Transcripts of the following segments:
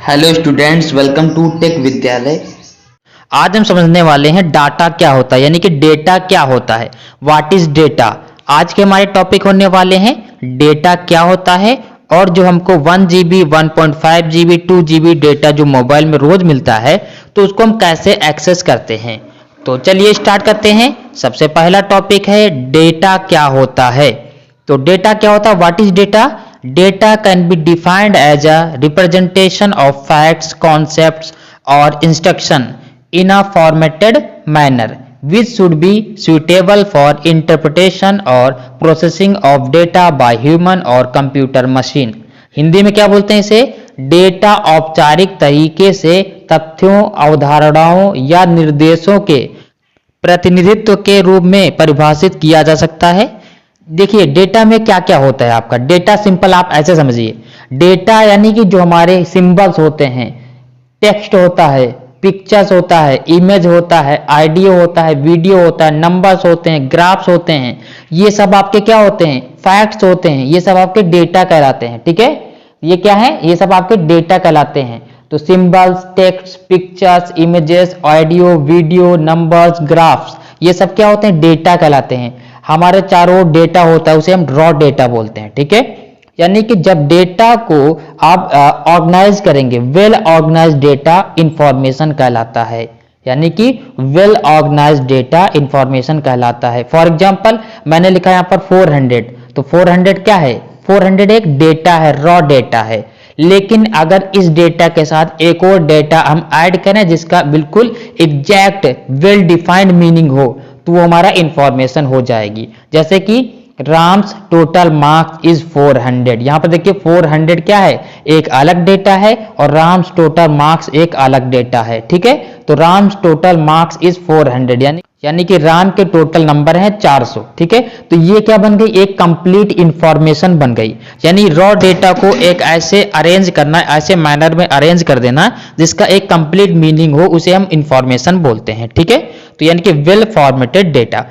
Hello students, welcome to tech Vidyalaya. आज हम समझने वाले हैं डाटा क्या होता है, यानी कि डेटा क्या होता है। What is data. आज के हमारे टॉपिक होने वाले हैं डेटा क्या होता है, और जो हमको 1 GB 1.5 GB 2 GB डेटा जो मोबाइल में रोज मिलता है, तो उसको हम कैसे एक्सेस करते हैं। तो चलिए स्टार्ट करते हैं। सबसे पहला टॉपिक है डेटा क्या होता है। तो डेटा क्या होता है, what is data. Data can be defined as a representation of facts, concepts, or instruction in a formatted manner, which should be suitable for interpretation or processing of data by human or computer machine। Hindi में क्या बोलते हैं इसे, data औपचारिक तरीके से तथ्यों, अवधारणाओं या निर्देशों के प्रतिनिधित्व के रूप में परिभाषित किया जा सकता है। देखिए डेटा में क्या क्या होता है। आपका डेटा सिंपल आप ऐसे समझिए, डेटा यानी कि जो हमारे सिंबल्स होते हैं, टेक्स्ट होता है, पिक्चर्स होता है, इमेज होता है, ऑडियो होता है, वीडियो होता है, नंबर्स होते हैं, ग्राफ्स होते हैं, ये सब आपके क्या होते हैं, फैक्ट्स होते हैं। ये सब आपके डेटा कहलाते हैं। ठीक है, ये क्या है, ये सब आपके डेटा कहलाते हैं। तो symbols, text, pictures, images, audio, video, numbers, graphs, ये सब क्या होते हैं, डेटा कहलाते हैं। हमारे चारों डेटा होता है, उसे हम रॉ डेटा बोलते हैं। ठीक है, यानी कि जब डेटा को आप ऑर्गेनाइज करेंगे, वेल ऑर्गेनाइज डेटा इंफॉर्मेशन कहलाता है। यानी कि वेल ऑर्गेनाइज डेटा इंफॉर्मेशन कहलाता है। फॉर एग्जांपल मैंने लिखा यहाँ पर 400, तो 400 क्या है, 400 एक डेटा है, रॉ डेटा है। लेकिन अगर इस डेटा के साथ एक और डेटा हम ऐड करें जिसका बिल्कुल एग्जैक्ट वेल डिफाइंड मीनिंग हो, तो वो हमारा इंफॉर्मेशन हो जाएगी। जैसे कि राम्स टोटल मार्क्स इज 400। यहां पर देखिए 400 क्या है, एक अलग डेटा है, और राम्स टोटल मार्क्स एक अलग डेटा है। ठीक है, तो राम्स टोटल मार्क्स इज 400 यानी कि राम के टोटल नंबर है 400। ठीक है, तो ये क्या बन गई, एक कंप्लीट इंफॉर्मेशन बन गई। यानी रॉ डेटा को एक ऐसे अरेंज करना, ऐसे मैनर में अरेंज कर देना जिसका एक कंप्लीट मीनिंग हो, उसे हम इंफॉर्मेशन बोलते हैं। ठीक है, तो यानी कि वेल फॉर्मेटेड डेटा।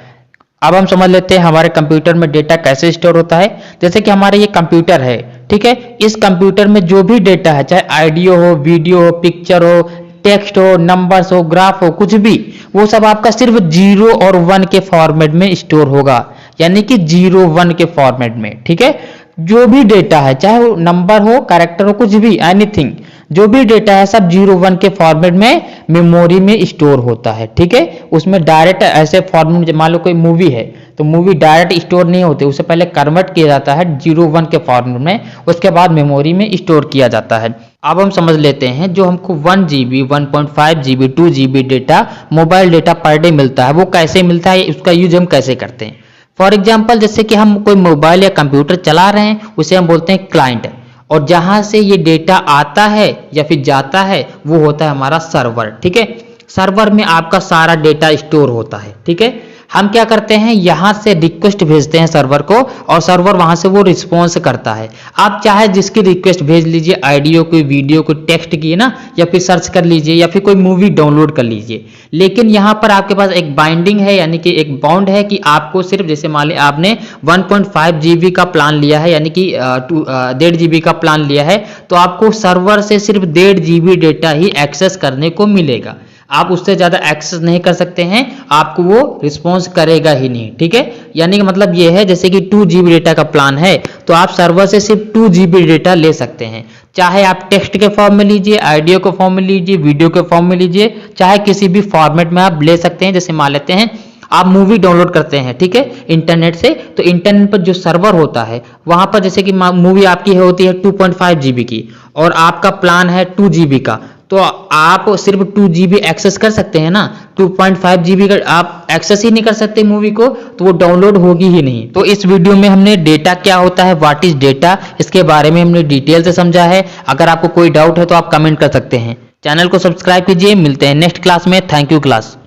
अब हम समझ लेते हैं हमारे कंप्यूटर में डेटा कैसे स्टोर होता है। जैसे कि हमारे ये कंप्यूटर है, ठीक है, इस कंप्यूटर में जो भी डेटा है, चाहे ऑडियो हो, वीडियो हो, पिक्चर हो, टेक्स्ट हो, नंबर्स हो, ग्राफ हो, कुछ भी, वो सब आपका सिर्फ 0 और 1 के फॉर्मेट में स्टोर होगा। यानी कि 0 1 के फॉर्मेट में। ठीक है, जो भी डेटा है, चाहे वो नंबर हो, कैरेक्टर हो, कुछ भी, एनीथिंग, जो भी डेटा है सब 0 1 के फॉर्मेट में मेमोरी में स्टोर होता है। ठीक है, उसमें डायरेक्ट ऐसे फॉर्मेट, मान लो कोई मूवी है तो मूवी डायरेक्ट स्टोर नहीं होती, उसे पहले कन्वर्ट किया जाता है 0 1 के फॉर्मेट में, उसके बाद मेमोरी में स्टोर किया जाता है। अब हम समझ लेते हैं जो हमको 1 GB 1.5 GB 2 GB data, mobile data per day मिलता है, वो कैसे मिलता है, उसका यूज हम कैसे करते हैं। फॉर एग्जाम्पल जैसे कि हम कोई मोबाइल या कंप्यूटर चला रहे हैं, उसे हम बोलते हैं क्लाइंट, और जहां से ये डेटा आता है या फिर जाता है वो होता है हमारा सर्वर। ठीक है, सर्वर में आपका सारा डेटा स्टोर होता है। ठीक है, हम क्या करते हैं, यहां से रिक्वेस्ट भेजते हैं सर्वर को, और सर्वर वहां से वो रिस्पॉन्स करता है। आप चाहे जिसकी रिक्वेस्ट भेज लीजिए, ऑडियो कोई, वीडियो कोई, टेक्स्ट की ना, या फिर सर्च कर लीजिए, या फिर कोई मूवी डाउनलोड कर लीजिए। लेकिन यहां पर आपके पास एक बाइंडिंग है, यानी कि एक बाउंड है कि आपको सिर्फ, जैसे मान लीजिए आपने 1.5 GB का प्लान लिया है, यानी कि 1.5 GB का प्लान लिया है, तो आपको सर्वर से सिर्फ 1.5 GB डेटा ही एक्सेस करने को मिलेगा। आप उससे ज्यादा एक्सेस नहीं कर सकते हैं, आपको वो रिस्पॉन्स करेगा ही नहीं। ठीक है, यानी कि मतलब ये है, जैसे कि 2 GB डेटा का प्लान है तो आप सर्वर से सिर्फ 2 GB डेटा ले सकते हैं। चाहे आप टेक्स्ट के फॉर्म में लीजिए, ऑडियो के फॉर्म में लीजिए, वीडियो के फॉर्म में लीजिए, चाहे किसी भी फॉर्मेट में आप ले सकते हैं। जैसे मान लेते हैं आप मूवी डाउनलोड करते हैं, ठीक है, इंटरनेट से, तो इंटरनेट पर जो सर्वर होता है वहां पर, जैसे कि मूवी आपकी होती है 2.5 GB की, और आपका प्लान है 2 GB का, तो आप सिर्फ 2 GB एक्सेस कर सकते हैं ना, 2.5 GB का आप एक्सेस ही नहीं कर सकते मूवी को, तो वो डाउनलोड होगी ही नहीं। तो इस वीडियो में हमने डेटा क्या होता है, व्हाट इज डेटा, इसके बारे में हमने डिटेल से समझा है। अगर आपको कोई डाउट है तो आप कमेंट कर सकते हैं। चैनल को सब्सक्राइब कीजिए। मिलते हैं नेक्स्ट क्लास में। Thank you class.